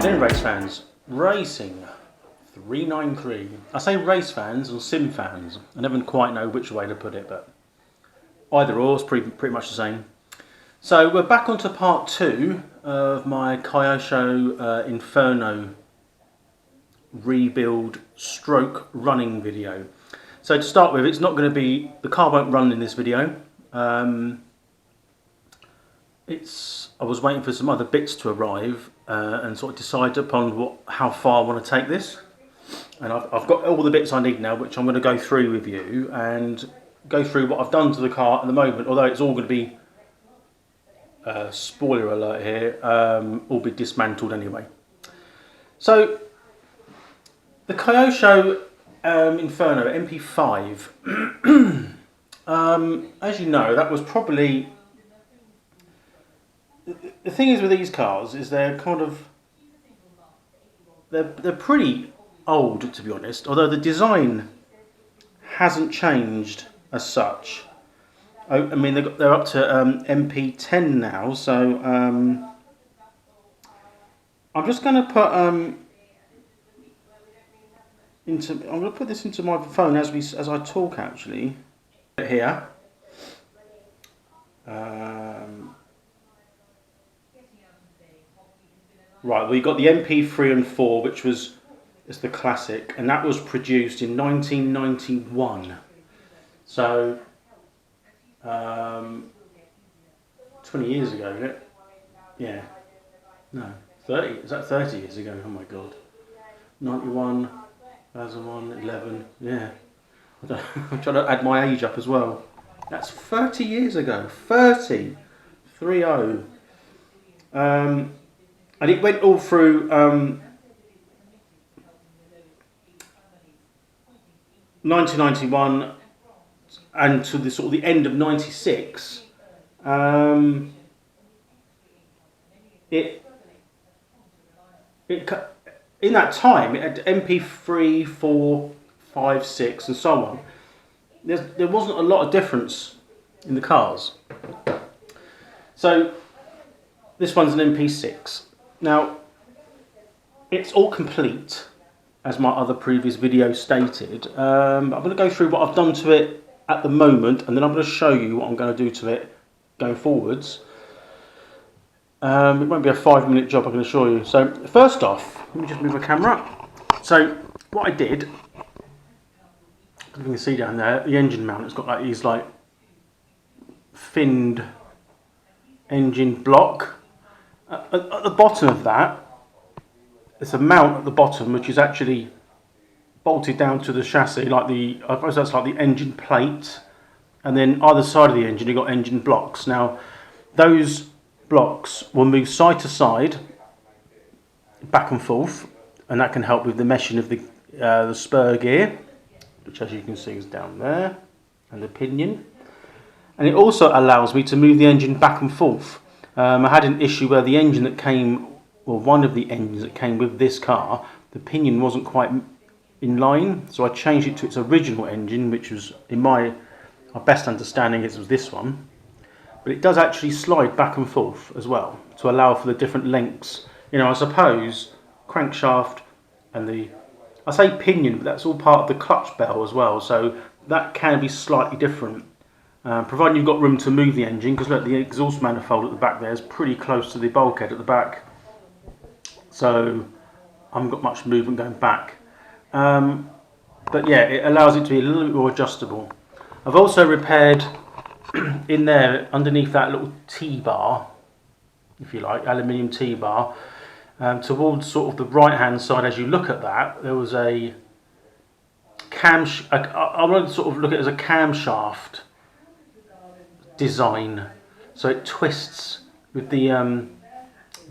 afternoon, race fans. Racing 393. I say race fans or sim fans. I never quite know which way to put it, but either or is pretty much the same. So we're back onto part 2 of my Kyosho Inferno rebuild stroke running video. So to start with, it's not going to be, the car won't run in this video. I was waiting for some other bits to arrive and sort of decide upon how far I want to take this. And I've got all the bits I need now, which I'm going to go through with you and go through what I've done to the car at the moment, although it's all going to be, spoiler alert here, all be dismantled anyway. So, the Kyosho Inferno MP-5, as you know, that was probably... The thing is with these cars is they're kind of... They're pretty old, to be honest, although the design hasn't changed as such. I mean, they're up to MP10 now, so I'm just going to put I'm going to put this into my phone as I talk, actually. Here. Right, well, you got the MP3 and 4, which was the classic, and that was produced in 1991. So, 20 years ago, isn't it? Yeah. No, 30. Is that 30 years ago? Oh my God. 91, 2001, 11. Yeah. I'm trying to add my age up as well. That's 30 years ago. 30. 3-0. And it went all through 1991 and to the sort of the end of '96. In that time, it had MP3, 4, 5, 6, and so on. There wasn't a lot of difference in the cars. So this one's an MP6. Now, it's all complete, as my other previous video stated. I'm going to go through what I've done to it at the moment, and then I'm going to show you what I'm going to do to it going forwards. It won't be a 5-minute job, I can assure you. So, first off, let me just move the camera up. So, what I did, you can see down there, the engine mount, it's got like these like finned engine block. At the bottom of that, there's a mount at the bottom which is actually bolted down to the chassis, like I suppose that's like the engine plate, and then either side of the engine you've got engine blocks. Now, those blocks will move side to side, back and forth, and that can help with the meshing of the spur gear, which as you can see is down there, and the pinion. And it also allows me to move the engine back and forth. I had an issue where the engine that came, well, one of the engines that came with this car, the pinion wasn't quite in line, so I changed it to its original engine, which was, in my best understanding, it was this one. But it does actually slide back and forth as well, to allow for the different lengths. You know, I suppose crankshaft and I say pinion, but that's all part of the clutch bell as well, so that can be slightly different. Providing you've got room to move the engine, because look, the exhaust manifold at the back there is pretty close to the bulkhead at the back, so I haven't got much movement going back. But yeah, it allows it to be a little bit more adjustable. I've also repaired in there, underneath that little T-bar, if you like, aluminium T-bar, towards sort of the right hand side as you look at that, there was a I want to sort of look at it as a camshaft design, so it twists with the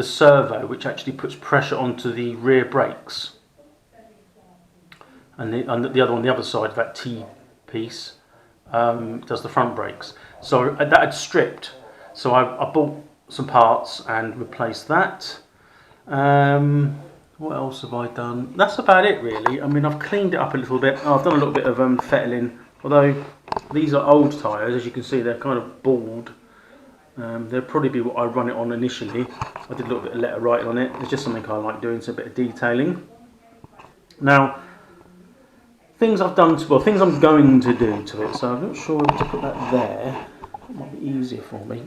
servo, which actually puts pressure onto the rear brakes, and the other on the other side of that T piece does the front brakes. So that had stripped, so I bought some parts and replaced that. What else have I done? That's about it really. I mean, I've cleaned it up a little bit. I've done a little bit of fettling, although these are old tyres, as you can see they're kind of bald. They'll probably be what I run it on initially. I did a little bit of letter writing on it. It's just something I like doing, so a bit of detailing. Now, things I've done to, well, things I'm going to do to it. So I'm not sure whether to put that there. It might be easier for me.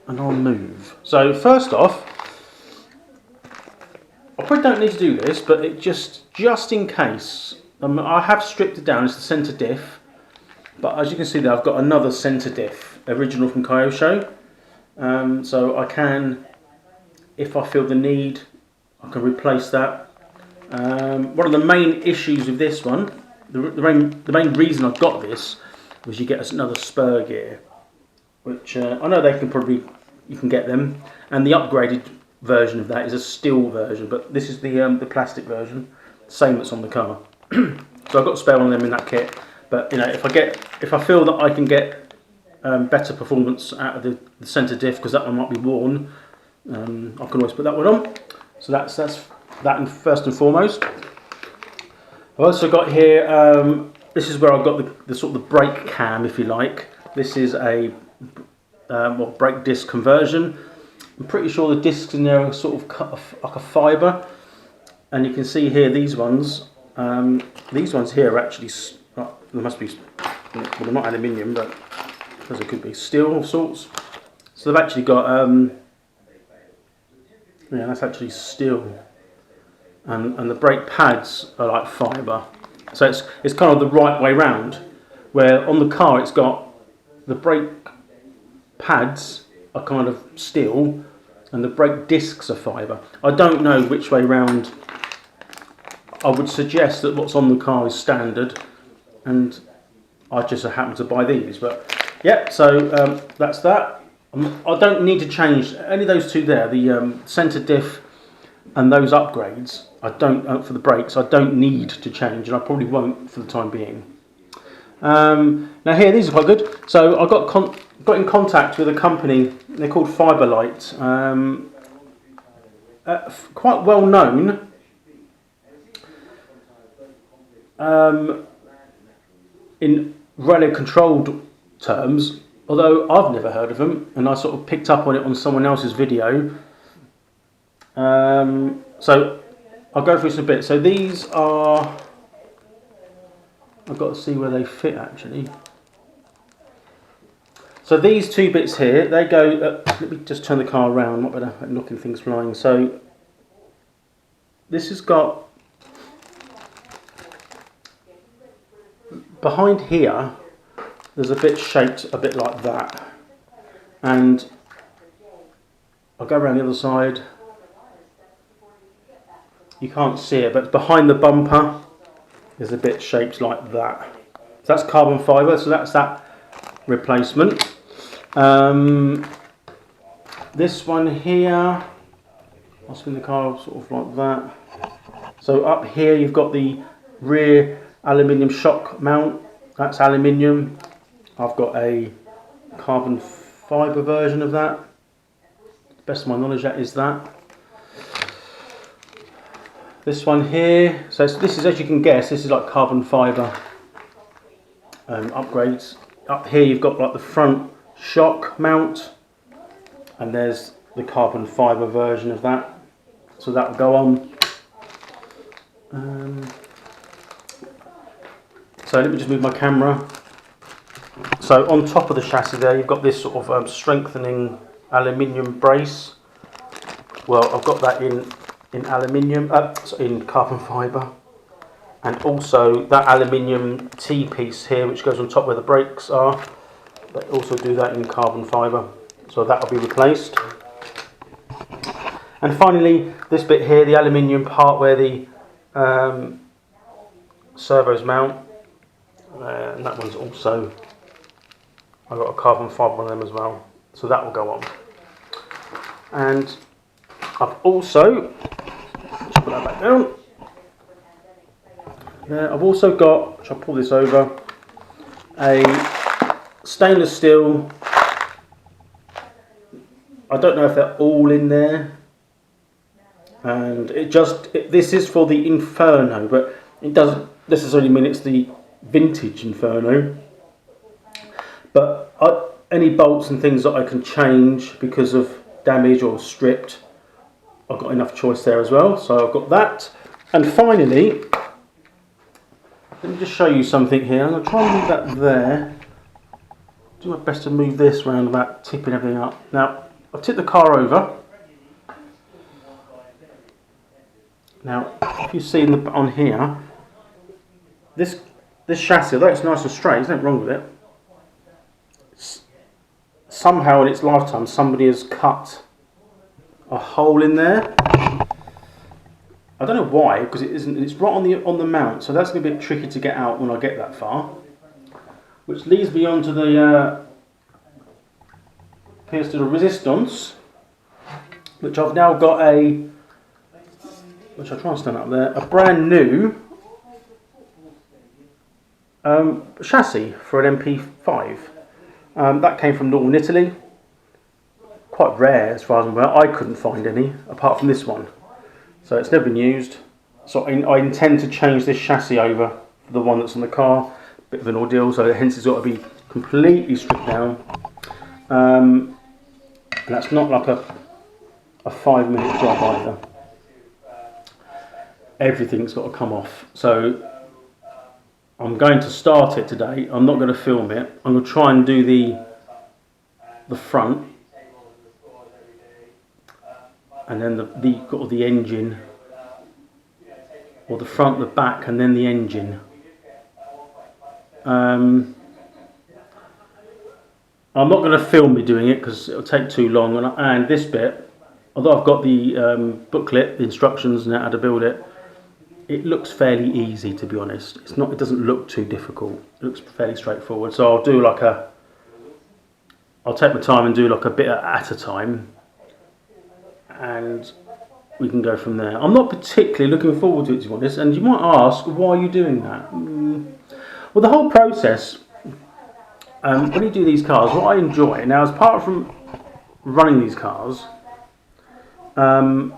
And I'll move. So first off, I probably don't need to do this, but it just in case, I have stripped it down. It's the centre diff, but as you can see there, I've got another centre diff, original from Kyosho. So I can, if I feel the need, I can replace that. One of the main issues with this one, the main reason I got this was you get another spur gear, which I know you can get them, and the upgraded version of that is a steel version, but this is the plastic version, same that's on the car. So I've got a spare one of them in that kit. But you know, if I feel that I can get better performance out of the centre diff, because that one might be worn, I can always put that one on. So that's that first and foremost. I've also got here. This is where I've got the sort of the brake cam, if you like. This is a brake disc conversion. I'm pretty sure the discs in there are sort of cut like a fibre, and you can see here these ones. These ones here are actually, they must be, well, they're not aluminium, but as it could be steel of sorts. So they've actually got, yeah, that's actually steel, and the brake pads are like fibre. So it's kind of the right way round, where on the car it's got the brake pads are kind of steel and the brake discs are fibre. I don't know which way round. I would suggest that what's on the car is standard, and I just happen to buy these. But yeah, so that's that. I don't need to change any of those two there, the centre diff and those upgrades. I don't for the brakes. I don't need to change, and I probably won't for the time being. Now here, these are quite good. So I got in contact with a company. They're called Fiberlight. Quite well known. In radio controlled terms, although I've never heard of them, and I sort of picked up on it on someone else's video. So I'll go through some bits. So these are, I've got to see where they fit actually. So these two bits here, they go, let me just turn the car around, not better at knocking things flying. So this has got, behind here, there's a bit shaped a bit like that, and I'll go around the other side. You can't see it, but behind the bumper, there's a bit shaped like that. So that's carbon fibre, so that's that replacement. This one here, I'll spin the car sort of like that. So up here, you've got the rear aluminium shock mount. That's aluminium. I've got a carbon fibre version of that. To the best of my knowledge, that is that. This one here, so this is, as you can guess, this is like carbon fibre upgrades. Up here you've got like the front shock mount, and there's the carbon fibre version of that. So that will go on. So let me just move my camera. So on top of the chassis there, you've got this sort of strengthening aluminium brace. Well, I've got that in aluminium, in carbon fibre, and also that aluminium T-piece here, which goes on top where the brakes are. They also do that in carbon fibre, so that will be replaced. And finally, this bit here, the aluminium part where the servos mount, and that one's also, I've got a carbon fibre on them as well, so that will go on. And I've also, let's put that back down. Yeah, I've also got, shall I pull this over, a stainless steel. I don't know if they're all in there, and this is for the Inferno, but it doesn't necessarily mean it's the vintage Inferno. But any bolts and things that I can change because of damage or stripped, I've got enough choice there as well. So I've got that. And finally, let me just show you something here. I'm going to try and move that there. Do my best to move this round about tipping everything up. Now, I've tipped the car over. Now, if you see on here, this chassis, although it's nice and straight, there's nothing wrong with it. Somehow in its lifetime, somebody has cut a hole in there. I don't know why, because it isn't. It's right on the mount, so that's going to be a bit tricky to get out when I get that far. Which leads me on to the pièce de resistance, which I've now got which I'll try and stand up there, a brand new chassis for an MP-5. That came from northern Italy. Quite rare as far as I'm aware. I couldn't find any apart from this one. So it's never been used. So I intend to change this chassis over for the one that's on the car. Bit of an ordeal, so hence it's got to be completely stripped down. And that's not like a 5-minute job either. Everything's got to come off. So I'm going to start it today. I'm not going to film it. I'm going to try and do the front, and then the engine, or the front, the back, and then the engine. I'm not going to film me doing it because it'll take too long. And this bit, although I've got the booklet, the instructions, and how to build it, it looks fairly easy, to be honest. It's not. It doesn't look too difficult. It looks fairly straightforward. So I'll do I'll take my time and do like a bit at a time, and we can go from there. I'm not particularly looking forward to it, to be honest. And you might ask, why are you doing that? Well, the whole process, when you do these cars, what I enjoy now, apart from running these cars, the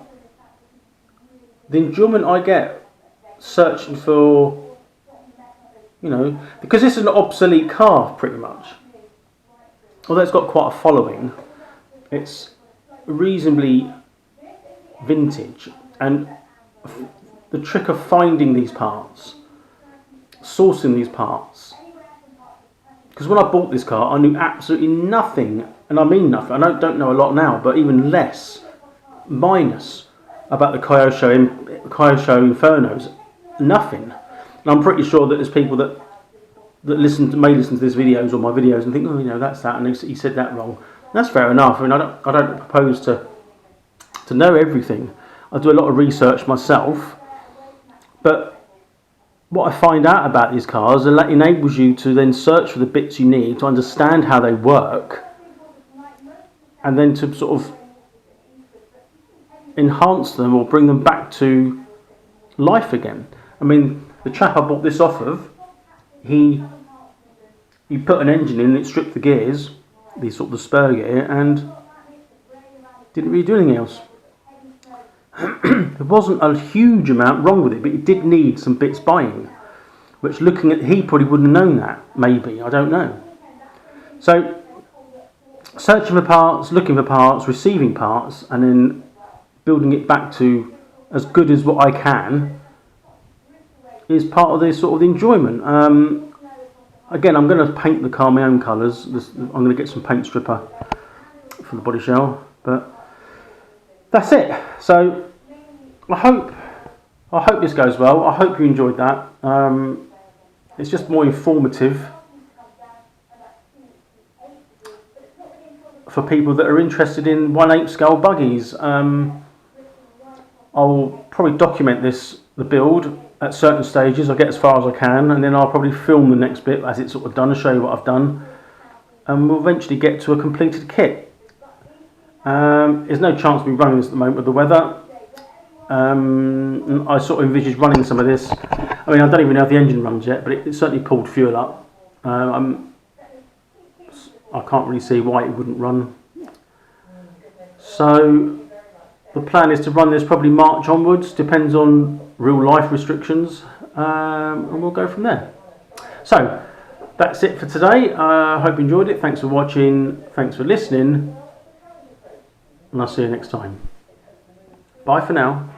enjoyment I get searching for, because this is an obsolete car pretty much. Although it's got quite a following, it's reasonably vintage, and the trick of finding these parts, sourcing these parts, because when I bought this car I knew absolutely nothing, and I mean nothing. I don't know a lot now, but even less, minus, about the Kyosho Infernos. Nothing. And I'm pretty sure that there's people that may listen to these videos or my videos and think, oh, that's that, and he said that wrong. And that's fair enough. I mean, I don't propose to know everything. I do a lot of research myself, but what I find out about these cars, that enables you to then search for the bits you need to understand how they work, and then to sort of enhance them or bring them back to life again. I mean, the chap I bought this off of, he put an engine in, it stripped the gears, the spur gear, and didn't really do anything else. There wasn't a huge amount wrong with it, but it did need some bits buying, which he probably wouldn't have known that, maybe, I don't know. So, searching for parts, looking for parts, receiving parts, and then building it back to as good as what I can is part of the sort of the enjoyment. Again, I'm going to paint the car my own colours. I'm going to get some paint stripper for the body shell, but that's it. So I hope this goes well. I hope you enjoyed that. It's just more informative for people that are interested in 1/8 scale buggies. I'll probably document the build at certain stages. I'll get as far as I can, and then I'll probably film the next bit as it's sort of done and show you what I've done, and we'll eventually get to a completed kit. There's no chance of me running this at the moment with the weather. I sort of envisage running some of this. I mean, I don't even know if the engine runs yet, but it certainly pulled fuel up. I can't really see why it wouldn't run. So the plan is to run this probably March onwards, depends on real life restrictions, and we'll go from there. So that's it for today. I hope you enjoyed it. Thanks for watching. Thanks for listening. And I'll see you next time. Bye for now.